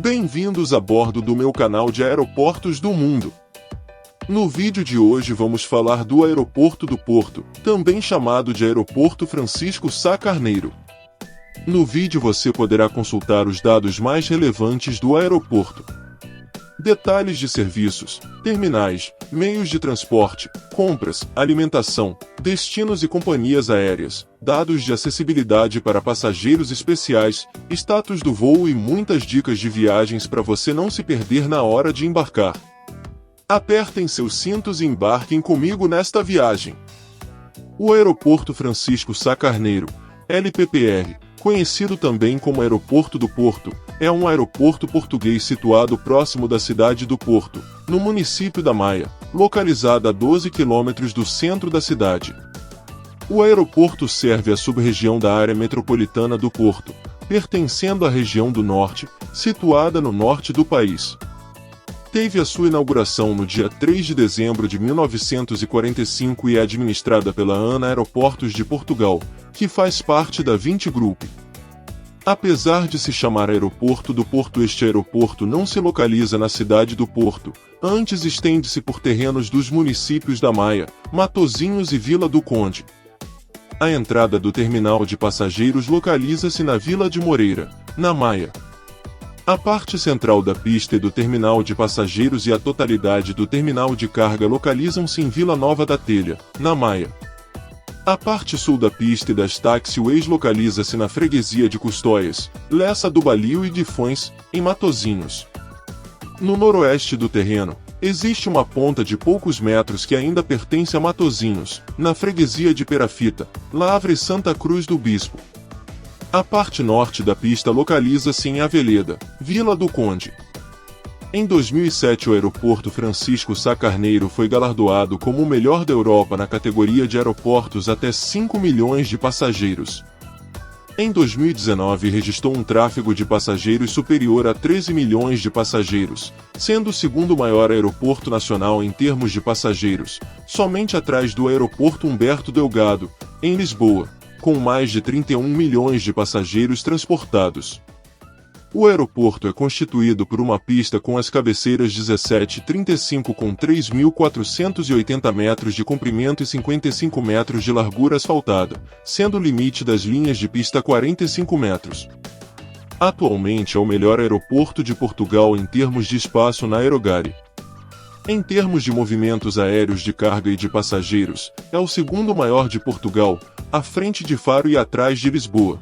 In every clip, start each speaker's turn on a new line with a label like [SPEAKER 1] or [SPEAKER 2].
[SPEAKER 1] Bem-vindos a bordo do meu canal de aeroportos do mundo. No vídeo de hoje vamos falar do Aeroporto do Porto, também chamado de Aeroporto Francisco Sá Carneiro. No vídeo você poderá consultar os dados mais relevantes do aeroporto. Detalhes de serviços, terminais, meios de transporte, compras, alimentação, destinos e companhias aéreas, dados de acessibilidade para passageiros especiais, status do voo e muitas dicas de viagens para você não se perder na hora de embarcar. Apertem seus cintos e embarquem comigo nesta viagem. O Aeroporto Francisco Sá Carneiro, LPPR, conhecido também como Aeroporto do Porto, é um aeroporto português situado próximo da cidade do Porto, no município da Maia, localizada a 12 quilômetros do centro da cidade. O aeroporto serve a sub-região da área metropolitana do Porto, pertencendo à região do Norte, situada no norte do país. Teve a sua inauguração no dia 3 de dezembro de 1945 e é administrada pela ANA Aeroportos de Portugal, que faz parte da Vinci Group. Apesar de se chamar Aeroporto do Porto, este aeroporto não se localiza na cidade do Porto, antes estende-se por terrenos dos municípios da Maia, Matosinhos e Vila do Conde. A entrada do terminal de passageiros localiza-se na Vila de Moreira, na Maia. A parte central da pista e do terminal de passageiros e a totalidade do terminal de carga localizam-se em Vila Nova da Telha, na Maia. A parte sul da pista e das taxiways localiza-se na freguesia de Custóias, Lessa do Balio e Difões, em Matosinhos. No noroeste do terreno, existe uma ponta de poucos metros que ainda pertence a Matosinhos, na freguesia de Perafita, Lavra e Santa Cruz do Bispo. A parte norte da pista localiza-se em Aveleda, Vila do Conde. Em 2007 o Aeroporto Francisco Sá Carneiro foi galardoado como o melhor da Europa na categoria de aeroportos até 5 milhões de passageiros. Em 2019 registrou um tráfego de passageiros superior a 13 milhões de passageiros, sendo o segundo maior aeroporto nacional em termos de passageiros, somente atrás do Aeroporto Humberto Delgado, em Lisboa, com mais de 31 milhões de passageiros transportados. O aeroporto é constituído por uma pista com as cabeceiras 17 e 35 com 3.480 metros de comprimento e 55 metros de largura asfaltada, sendo o limite das linhas de pista 45 metros. Atualmente é o melhor aeroporto de Portugal em termos de espaço na Aerogare. Em termos de movimentos aéreos de carga e de passageiros, é o segundo maior de Portugal, à frente de Faro e atrás de Lisboa.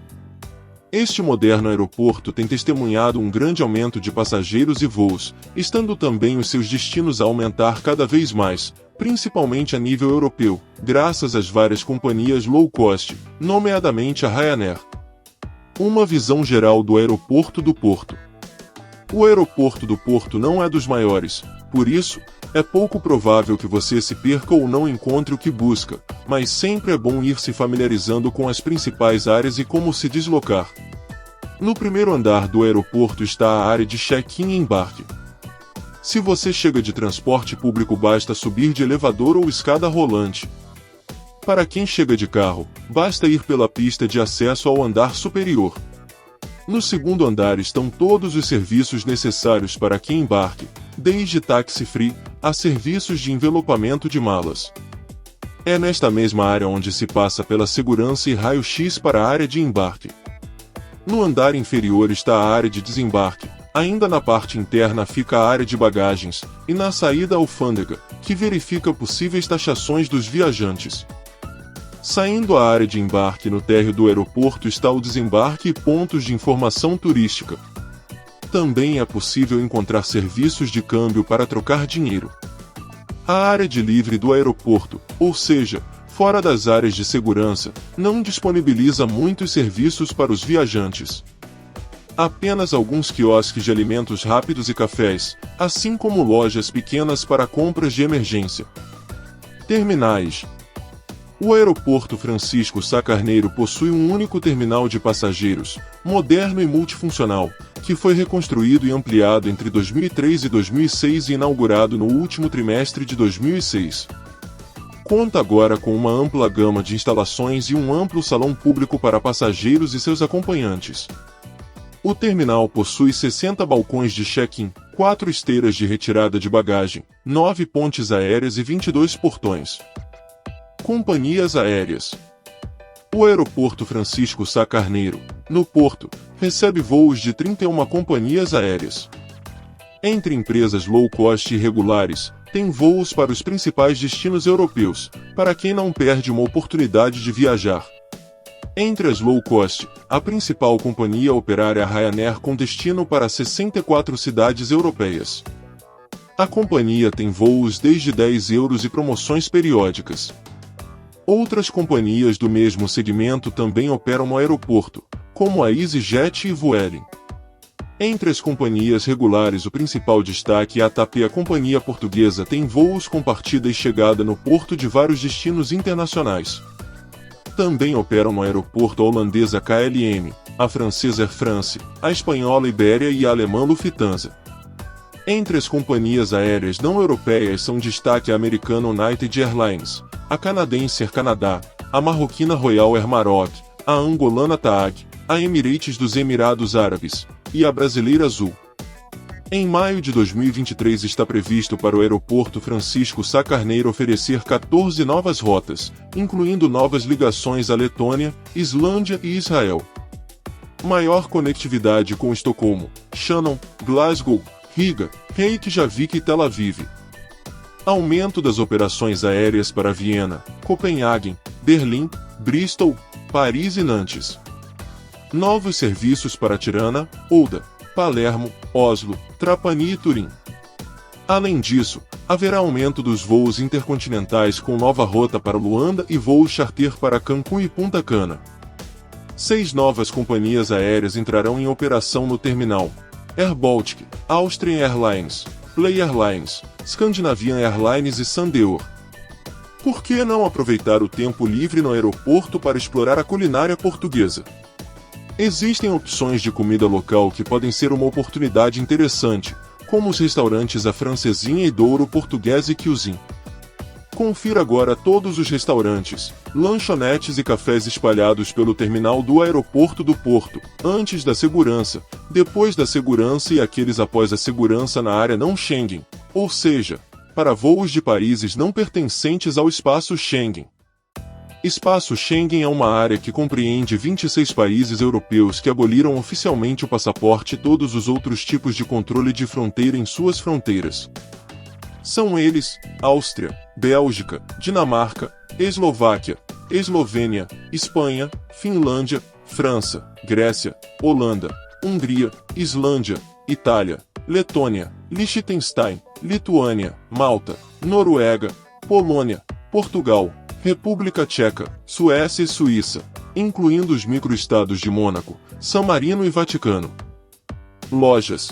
[SPEAKER 1] Este moderno aeroporto tem testemunhado um grande aumento de passageiros e voos, estando também os seus destinos a aumentar cada vez mais, principalmente a nível europeu, graças às várias companhias low cost, nomeadamente a Ryanair. Uma visão geral do Aeroporto do Porto. O Aeroporto do Porto não é dos maiores, por isso, é pouco provável que você se perca ou não encontre o que busca, mas sempre é bom ir se familiarizando com as principais áreas e como se deslocar. No primeiro andar do aeroporto está a área de check-in e embarque. Se você chega de transporte público basta subir de elevador ou escada rolante. Para quem chega de carro, basta ir pela pista de acesso ao andar superior. No segundo andar estão todos os serviços necessários para quem embarque, desde táxi free a serviços de envelopamento de malas. É nesta mesma área onde se passa pela segurança e raio-x para a área de embarque. No andar inferior está a área de desembarque, ainda na parte interna fica a área de bagagens, e na saída a alfândega, que verifica possíveis taxações dos viajantes. Saindo a área de embarque no térreo do aeroporto está o desembarque e pontos de informação turística. Também é possível encontrar serviços de câmbio para trocar dinheiro. A área de livre do aeroporto, ou seja, fora das áreas de segurança, não disponibiliza muitos serviços para os viajantes. Apenas alguns quiosques de alimentos rápidos e cafés, assim como lojas pequenas para compras de emergência. Terminais. O Aeroporto Francisco Sá Carneiro possui um único terminal de passageiros, moderno e multifuncional, que foi reconstruído e ampliado entre 2003 e 2006 e inaugurado no último trimestre de 2006. Conta agora com uma ampla gama de instalações e um amplo salão público para passageiros e seus acompanhantes. O terminal possui 60 balcões de check-in, 4 esteiras de retirada de bagagem, 9 pontes aéreas e 22 portões. Companhias aéreas. O Aeroporto Francisco Sá Carneiro, no Porto, recebe voos de 31 companhias aéreas. Entre empresas low cost e regulares, tem voos para os principais destinos europeus, para quem não perde uma oportunidade de viajar. Entre as low cost, a principal companhia operária é a Ryanair com destino para 64 cidades europeias. A companhia tem voos desde €10 e promoções periódicas. Outras companhias do mesmo segmento também operam no aeroporto, como a EasyJet e Vueling. Entre as companhias regulares, o principal destaque é a TAP. A companhia portuguesa tem voos com partida e chegada no porto de vários destinos internacionais. Também operam no aeroporto a holandesa KLM, a francesa Air France, a espanhola Iberia e a alemã Lufthansa. Entre as companhias aéreas não europeias são destaque a americana United Airlines, a canadense Air Canada, a marroquina Royal Air Maroc, a angolana TAAG, a Emirates dos Emirados Árabes e a brasileira Azul. Em maio de 2023 está previsto para o Aeroporto Francisco Sá Carneiro oferecer 14 novas rotas, incluindo novas ligações à Letônia, Islândia e Israel. Maior conectividade com Estocolmo, Shannon, Glasgow, Riga, Reykjavik e Tel Aviv. Aumento das operações aéreas para Viena, Copenhague, Berlim, Bristol, Paris e Nantes. Novos serviços para Tirana, Ouda, Palermo, Oslo, Trapani e Turim. Além disso, haverá aumento dos voos intercontinentais com nova rota para Luanda e voos charter para Cancún e Punta Cana. 6 novas companhias aéreas entrarão em operação no terminal: Air Baltic, Austrian Airlines, Play Airlines, Scandinavian Airlines e Sandeor. Por que não aproveitar o tempo livre no aeroporto para explorar a culinária portuguesa? Existem opções de comida local que podem ser uma oportunidade interessante, como os restaurantes A Francesinha e Douro Português e Cuisine. Confira agora todos os restaurantes, lanchonetes e cafés espalhados pelo terminal do Aeroporto do Porto, antes da segurança, depois da segurança e aqueles após a segurança na área não Schengen, ou seja, para voos de países não pertencentes ao espaço Schengen. Espaço Schengen é uma área que compreende 26 países europeus que aboliram oficialmente o passaporte e todos os outros tipos de controle de fronteira em suas fronteiras. São eles: Áustria, Bélgica, Dinamarca, Eslováquia, Eslovênia, Espanha, Finlândia, França, Grécia, Holanda, Hungria, Islândia, Itália, Letônia, Liechtenstein, Lituânia, Malta, Noruega, Polônia, Portugal, República Tcheca, Suécia e Suíça, incluindo os microestados de Mônaco, San Marino e Vaticano. Lojas.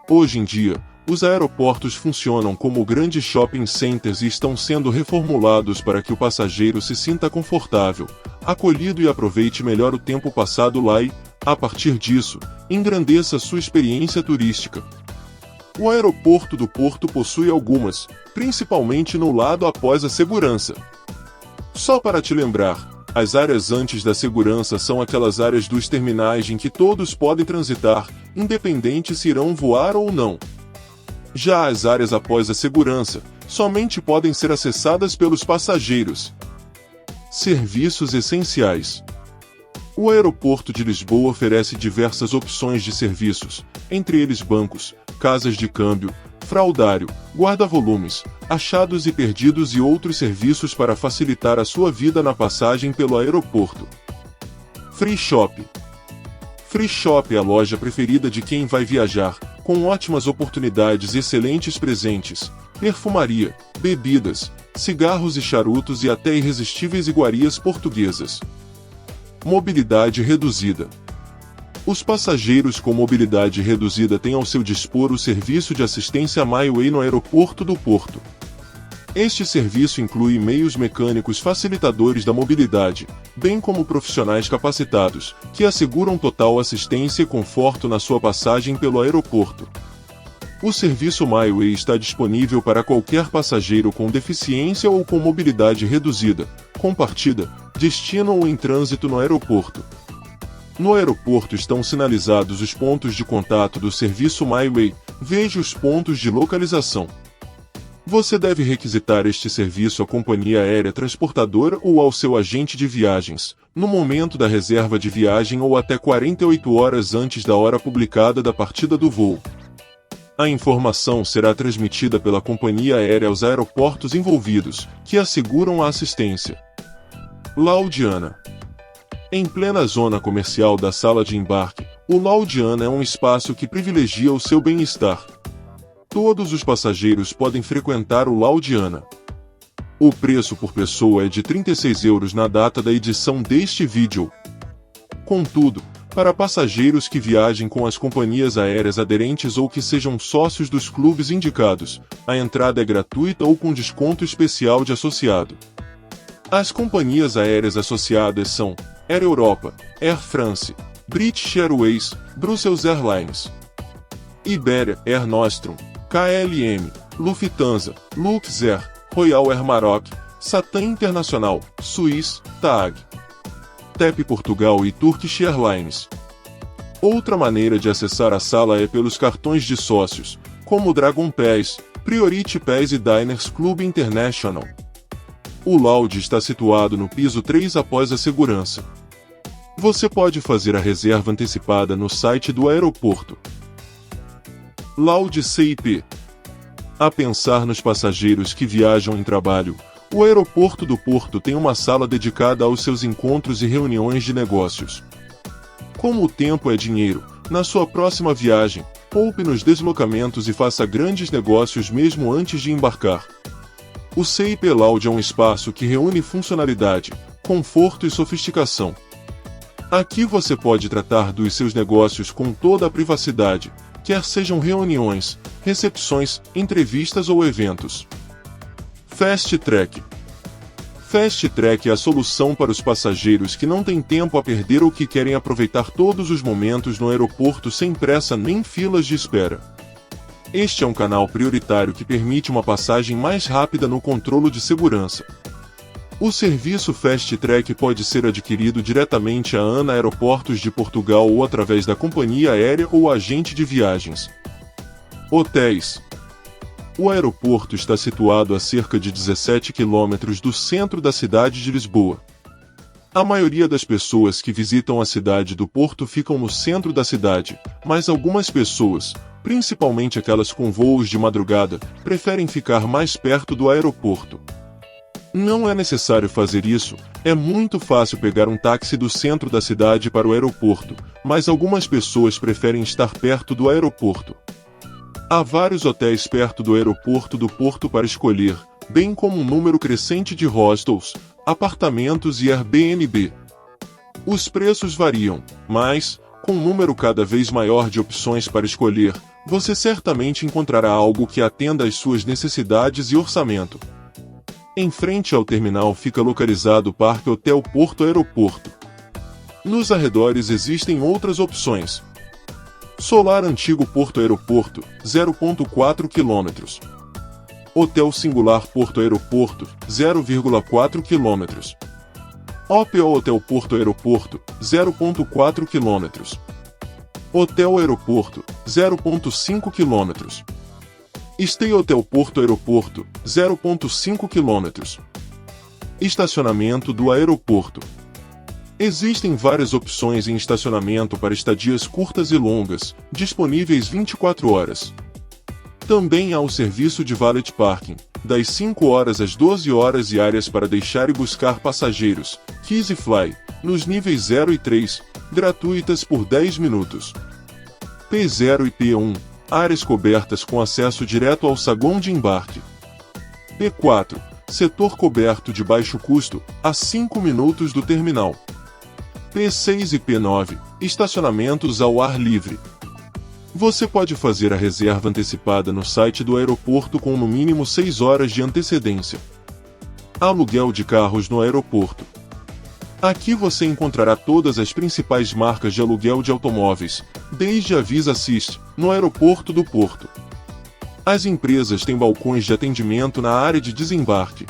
[SPEAKER 1] Hoje em dia, os aeroportos funcionam como grandes shopping centers e estão sendo reformulados para que o passageiro se sinta confortável, acolhido e aproveite melhor o tempo passado lá e, a partir disso, engrandeça sua experiência turística. O Aeroporto do Porto possui algumas, principalmente no lado após a segurança. Só para te lembrar, as áreas antes da segurança são aquelas áreas dos terminais em que todos podem transitar, independente se irão voar ou não. Já as áreas após a segurança, somente podem ser acessadas pelos passageiros. Serviços essenciais. O Aeroporto de Lisboa oferece diversas opções de serviços, entre eles bancos, casas de câmbio, fraudário, guarda-volumes, achados e perdidos e outros serviços para facilitar a sua vida na passagem pelo aeroporto. Free Shop. Free Shop é a loja preferida de quem vai viajar, com ótimas oportunidades e excelentes presentes, perfumaria, bebidas, cigarros e charutos e até irresistíveis iguarias portuguesas. Mobilidade reduzida. Os passageiros com mobilidade reduzida têm ao seu dispor o serviço de assistência MyWay no Aeroporto do Porto. Este serviço inclui meios mecânicos facilitadores da mobilidade, bem como profissionais capacitados, que asseguram total assistência e conforto na sua passagem pelo aeroporto. O serviço MyWay está disponível para qualquer passageiro com deficiência ou com mobilidade reduzida, com partida, destino ou em trânsito no aeroporto. No aeroporto estão sinalizados os pontos de contato do serviço MyWay, veja os pontos de localização. Você deve requisitar este serviço à companhia aérea transportadora ou ao seu agente de viagens, no momento da reserva de viagem ou até 48 horas antes da hora publicada da partida do voo. A informação será transmitida pela companhia aérea aos aeroportos envolvidos, que asseguram a assistência. Laudiana. Em plena zona comercial da sala de embarque, o Laudiana é um espaço que privilegia o seu bem-estar. Todos os passageiros podem frequentar o Laudiana. O preço por pessoa é de €36 na data da edição deste vídeo. Contudo, para passageiros que viajem com as companhias aéreas aderentes ou que sejam sócios dos clubes indicados, a entrada é gratuita ou com desconto especial de associado. As companhias aéreas associadas são Air Europa, Air France, British Airways, Brussels Airlines, Iberia, Air Nostrum, KLM, Lufthansa, Luxair, Royal Air Maroc, Satam Internacional, Swiss, TAG, TAP Portugal e Turkish Airlines. Outra maneira de acessar a sala é pelos cartões de sócios, como Dragon Pass, Priority Pass e Diners Club International. O lounge está situado no piso 3 após a segurança. Você pode fazer a reserva antecipada no site do aeroporto. Lounge CIP. A pensar nos passageiros que viajam em trabalho, o aeroporto do Porto tem uma sala dedicada aos seus encontros e reuniões de negócios. Como o tempo é dinheiro, na sua próxima viagem, poupe nos deslocamentos e faça grandes negócios mesmo antes de embarcar. O CIP Lounge é um espaço que reúne funcionalidade, conforto e sofisticação. Aqui você pode tratar dos seus negócios com toda a privacidade, quer sejam reuniões, recepções, entrevistas ou eventos. Fast Track. Fast Track é a solução para os passageiros que não têm tempo a perder ou que querem aproveitar todos os momentos no aeroporto sem pressa nem filas de espera. Este é um canal prioritário que permite uma passagem mais rápida no controle de segurança. O serviço Fast Track pode ser adquirido diretamente à ANA Aeroportos de Portugal ou através da companhia aérea ou agente de viagens. Hotéis. O aeroporto está situado a cerca de 17 quilômetros do centro da cidade de Lisboa. A maioria das pessoas que visitam a cidade do Porto ficam no centro da cidade, mas algumas pessoas, principalmente aquelas com voos de madrugada, preferem ficar mais perto do aeroporto. Não é necessário fazer isso, é muito fácil pegar um táxi do centro da cidade para o aeroporto, mas algumas pessoas preferem estar perto do aeroporto. Há vários hotéis perto do aeroporto do Porto para escolher, bem como um número crescente de hostels, apartamentos e Airbnb. Os preços variam, mas, com um número cada vez maior de opções para escolher, você certamente encontrará algo que atenda às suas necessidades e orçamento. Em frente ao terminal fica localizado o Parque Hotel Porto Aeroporto. Nos arredores existem outras opções. Solar Antigo Porto Aeroporto, 0,4 km. Hotel Singular Porto Aeroporto, 0,4 km. OPO Hotel Porto Aeroporto, 0,4 km. Hotel Aeroporto, 0,5 km. Stay Hotel Porto Aeroporto, 0,5 km. Estacionamento do aeroporto. Existem várias opções em estacionamento para estadias curtas e longas, disponíveis 24 horas. Também há o serviço de valet parking, das 5 horas às 12 horas e áreas para deixar e buscar passageiros, Kiss e Fly, nos níveis 0 e 3, gratuitas por 10 minutos. P0 e P1, áreas cobertas com acesso direto ao saguão de embarque. P4, setor coberto de baixo custo, a 5 minutos do terminal. P6 e P9, estacionamentos ao ar livre. Você pode fazer a reserva antecipada no site do aeroporto com no mínimo 6 horas de antecedência. Aluguel de carros no aeroporto. Aqui você encontrará todas as principais marcas de aluguel de automóveis, desde a Visa Assist, no aeroporto do Porto. As empresas têm balcões de atendimento na área de desembarque.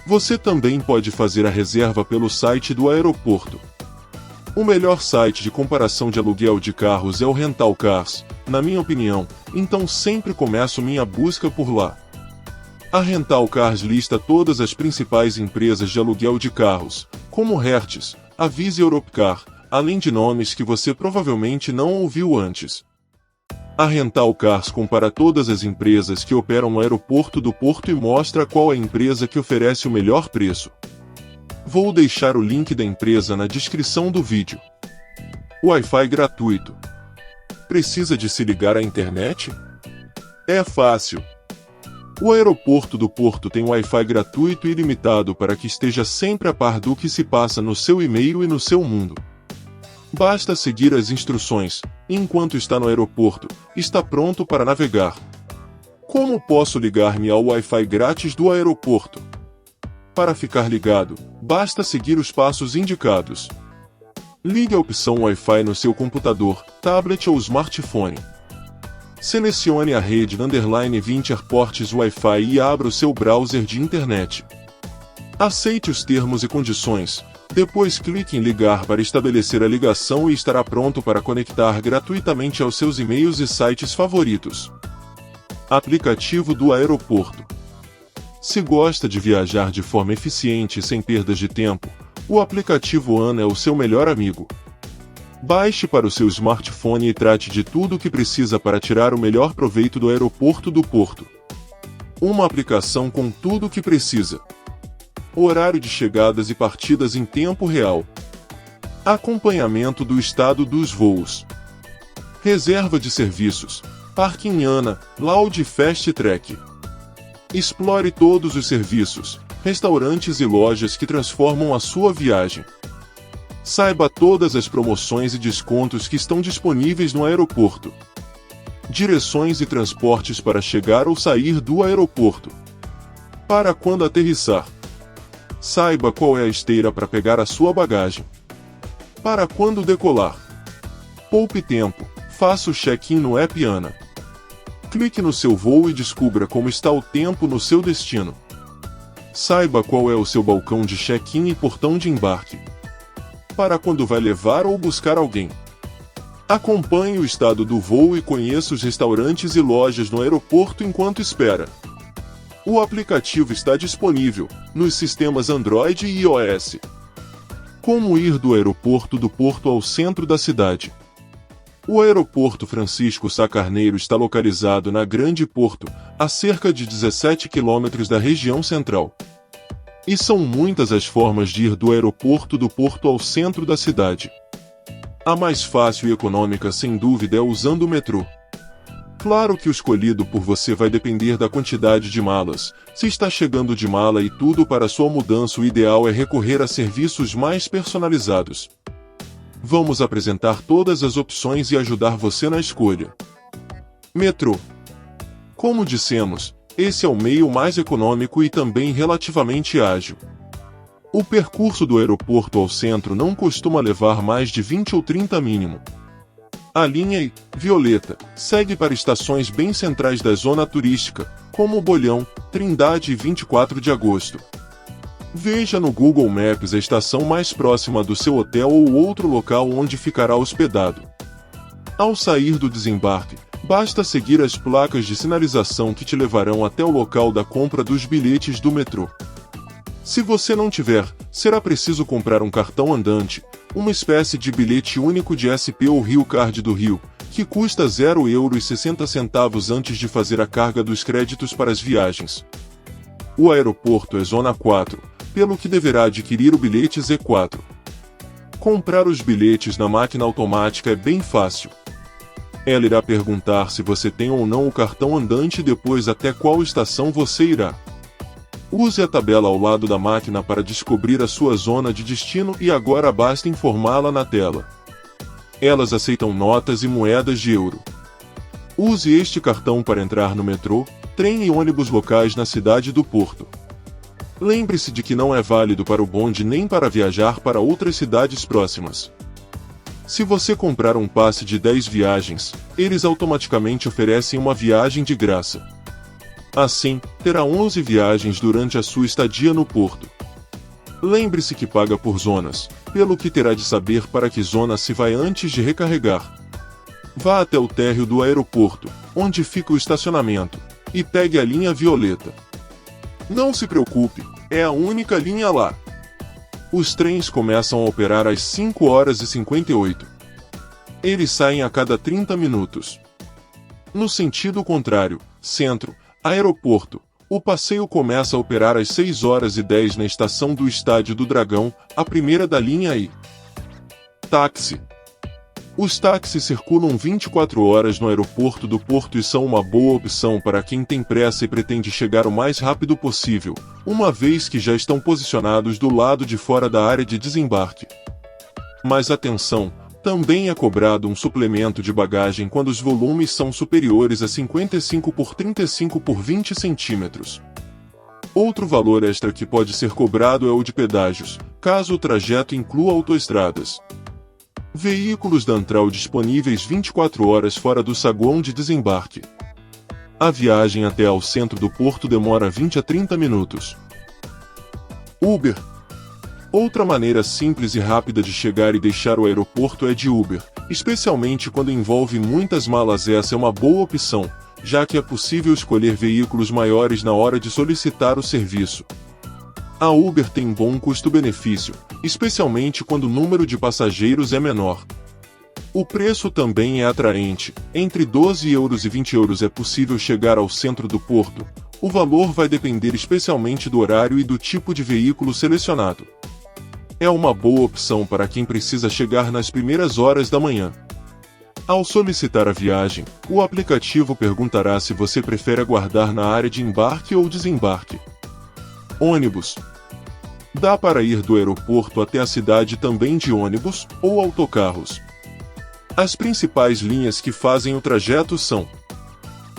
[SPEAKER 1] Você também pode fazer a reserva pelo site do aeroporto. O melhor site de comparação de aluguel de carros é o Rental Cars, na minha opinião, então sempre começo minha busca por lá. A Rental Cars lista todas as principais empresas de aluguel de carros, como Hertz, Avis e Europcar, além de nomes que você provavelmente não ouviu antes. A Rental Cars compara todas as empresas que operam no aeroporto do Porto e mostra qual é a empresa que oferece o melhor preço. Vou deixar o link da empresa na descrição do vídeo. Wi-Fi gratuito. Precisa de se ligar à internet? É fácil. O aeroporto do Porto tem Wi-Fi gratuito e ilimitado para que esteja sempre a par do que se passa no seu e-mail e no seu mundo. Basta seguir as instruções, e enquanto está no aeroporto, está pronto para navegar. Como posso ligar-me ao Wi-Fi grátis do aeroporto? Para ficar ligado, basta seguir os passos indicados. Ligue a opção Wi-Fi no seu computador, tablet ou smartphone. Selecione a rede _20 AirPorts Wi-Fi e abra o seu browser de internet. Aceite os termos e condições. Depois clique em ligar para estabelecer a ligação e estará pronto para conectar gratuitamente aos seus e-mails e sites favoritos. Aplicativo do aeroporto. Se gosta de viajar de forma eficiente e sem perdas de tempo, o aplicativo AN é o seu melhor amigo. Baixe para o seu smartphone e trate de tudo o que precisa para tirar o melhor proveito do aeroporto do Porto. Uma aplicação com tudo o que precisa. Horário de chegadas e partidas em tempo real. Acompanhamento do estado dos voos. Reserva de serviços. Parking ANA, Loud Fast Track. Explore todos os serviços, restaurantes e lojas que transformam a sua viagem. Saiba todas as promoções e descontos que estão disponíveis no aeroporto. Direções e transportes para chegar ou sair do aeroporto. Para quando aterrissar. Saiba qual é a esteira para pegar a sua bagagem. Para quando decolar. Poupe tempo, faça o check-in no app ANA. Clique no seu voo e descubra como está o tempo no seu destino. Saiba qual é o seu balcão de check-in e portão de embarque. Para quando vai levar ou buscar alguém. Acompanhe o estado do voo e conheça os restaurantes e lojas no aeroporto enquanto espera. O aplicativo está disponível nos sistemas Android e iOS. Como ir do aeroporto do Porto ao centro da cidade? O aeroporto Francisco Sá Carneiro está localizado na Grande Porto, a cerca de 17 quilômetros da região central. E são muitas as formas de ir do aeroporto do Porto ao centro da cidade. A mais fácil e econômica, sem dúvida, é usando o metrô. Claro que o escolhido por você vai depender da quantidade de malas. Se está chegando de mala e tudo para sua mudança, o ideal é recorrer a serviços mais personalizados. Vamos apresentar todas as opções e ajudar você na escolha. Metrô. Como dissemos, esse é o meio mais econômico e também relativamente ágil. O percurso do aeroporto ao centro não costuma levar mais de 20 ou 30 mínimo. A linha Violeta segue para estações bem centrais da zona turística, como Bolhão, Trindade e 24 de agosto. Veja no Google Maps a estação mais próxima do seu hotel ou outro local onde ficará hospedado. Ao sair do desembarque, basta seguir as placas de sinalização que te levarão até o local da compra dos bilhetes do metrô. Se você não tiver, será preciso comprar um cartão andante, uma espécie de bilhete único de SP ou Rio Card do Rio, que custa €0,60 antes de fazer a carga dos créditos para as viagens. O aeroporto é Zona 4, pelo que deverá adquirir o bilhete Z4. Comprar os bilhetes na máquina automática é bem fácil. Ela irá perguntar se você tem ou não o cartão andante e depois até qual estação você irá. Use a tabela ao lado da máquina para descobrir a sua zona de destino e agora basta informá-la na tela. Elas aceitam notas e moedas de euro. Use este cartão para entrar no metrô, trem e ônibus locais na cidade do Porto. Lembre-se de que não é válido para o bonde nem para viajar para outras cidades próximas. Se você comprar um passe de 10 viagens, eles automaticamente oferecem uma viagem de graça. Assim, terá 11 viagens durante a sua estadia no Porto. Lembre-se que paga por zonas, pelo que terá de saber para que zona se vai antes de recarregar. Vá até o térreo do aeroporto, onde fica o estacionamento, e pegue a linha violeta. Não se preocupe, é a única linha lá. Os trens começam a operar às 5h58. Eles saem a cada 30 minutos. No sentido contrário, centro, aeroporto, o passeio começa a operar às 6h10 na estação do Estádio do Dragão, a primeira da linha I. Táxi. Os táxis circulam 24 horas no aeroporto do Porto e são uma boa opção para quem tem pressa e pretende chegar o mais rápido possível, uma vez que já estão posicionados do lado de fora da área de desembarque. Mas atenção, também é cobrado um suplemento de bagagem quando os volumes são superiores a 55 por 35 por 20 centímetros. Outro valor extra que pode ser cobrado é o de pedágios, caso o trajeto inclua autoestradas. Veículos da Antral disponíveis 24 horas fora do saguão de desembarque. A viagem até ao centro do porto demora 20 a 30 minutos. Uber. Outra maneira simples e rápida de chegar e deixar o aeroporto é de Uber, especialmente quando envolve muitas malas. Essa é uma boa opção, já que é possível escolher veículos maiores na hora de solicitar o serviço. A Uber tem bom custo-benefício, especialmente quando o número de passageiros é menor. O preço também é atraente, entre 12 euros e 20 euros é possível chegar ao centro do porto. O valor vai depender especialmente do horário e do tipo de veículo selecionado. É uma boa opção para quem precisa chegar nas primeiras horas da manhã. Ao solicitar a viagem, o aplicativo perguntará se você prefere aguardar na área de embarque ou desembarque. Ônibus. Dá para ir do aeroporto até a cidade também de ônibus ou autocarros. As principais linhas que fazem o trajeto são: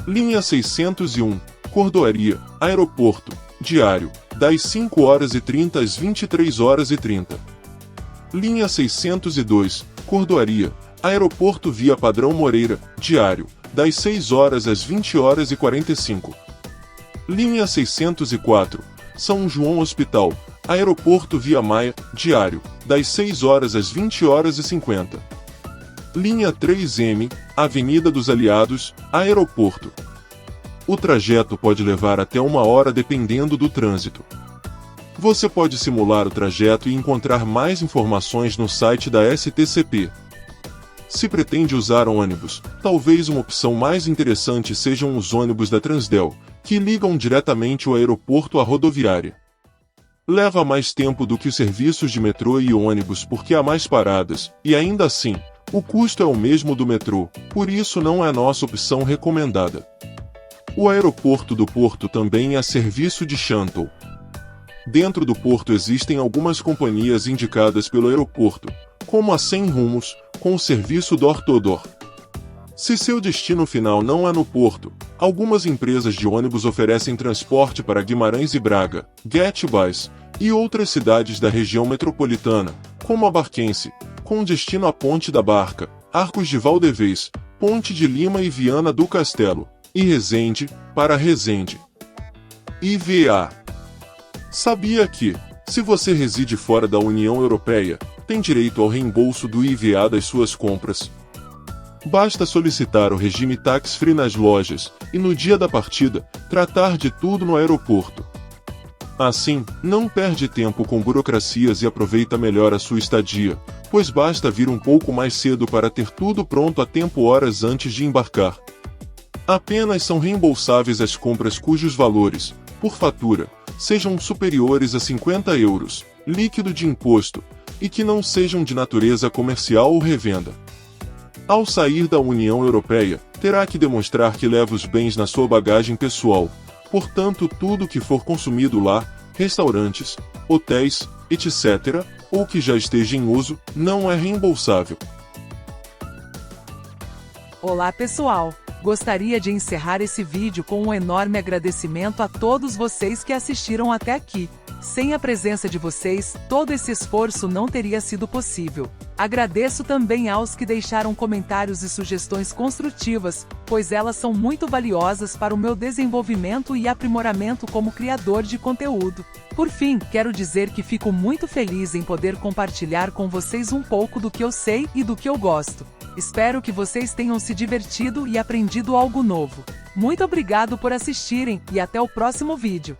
[SPEAKER 1] linha 601, Cordoaria, aeroporto, diário, das 5h30 às 23h30. Linha 602, Cordoaria, aeroporto via Padrão Moreira, diário, das 6h às 20h45. Linha 604, São João Hospital, aeroporto via Maia, diário, das 6h às 20h50. Linha 3M, Avenida dos Aliados, aeroporto. O trajeto pode levar até 1 hora dependendo do trânsito. Você pode simular o trajeto e encontrar mais informações no site da STCP. Se pretende usar ônibus, talvez uma opção mais interessante sejam os ônibus da Transdel, que ligam diretamente o aeroporto à rodoviária. Leva mais tempo do que os serviços de metrô e ônibus porque há mais paradas, e ainda assim, o custo é o mesmo do metrô, por isso não é nossa opção recomendada. O aeroporto do Porto também é serviço de shuttle. Dentro do porto existem algumas companhias indicadas pelo aeroporto, como a 100 Rumos, com o serviço door-to-door. Se seu destino final não é no porto, algumas empresas de ônibus oferecem transporte para Guimarães e Braga, Getbus, e outras cidades da região metropolitana, como a Barquense, com destino à Ponte da Barca, Arcos de Valdevez, Ponte de Lima e Viana do Castelo, e Resende, para Resende. IVA. Sabia que, se você reside fora da União Europeia, tem direito ao reembolso do IVA das suas compras? Basta solicitar o regime tax-free nas lojas, e no dia da partida, tratar de tudo no aeroporto. Assim, não perde tempo com burocracias e aproveita melhor a sua estadia, pois basta vir um pouco mais cedo para ter tudo pronto a tempo horas antes de embarcar. Apenas são reembolsáveis as compras cujos valores, por fatura, sejam superiores a 50 euros, líquido de imposto, e que não sejam de natureza comercial ou revenda. Ao sair da União Europeia, terá que demonstrar que leva os bens na sua bagagem pessoal, portanto tudo que for consumido lá, restaurantes, hotéis, etc., ou que já esteja em uso, não é reembolsável.
[SPEAKER 2] Olá pessoal! Gostaria de encerrar esse vídeo com um enorme agradecimento a todos vocês que assistiram até aqui. Sem a presença de vocês, todo esse esforço não teria sido possível. Agradeço também aos que deixaram comentários e sugestões construtivas, pois elas são muito valiosas para o meu desenvolvimento e aprimoramento como criador de conteúdo. Por fim, quero dizer que fico muito feliz em poder compartilhar com vocês um pouco do que eu sei e do que eu gosto. Espero que vocês tenham se divertido e aprendido algo novo. Muito obrigado por assistirem e até o próximo vídeo.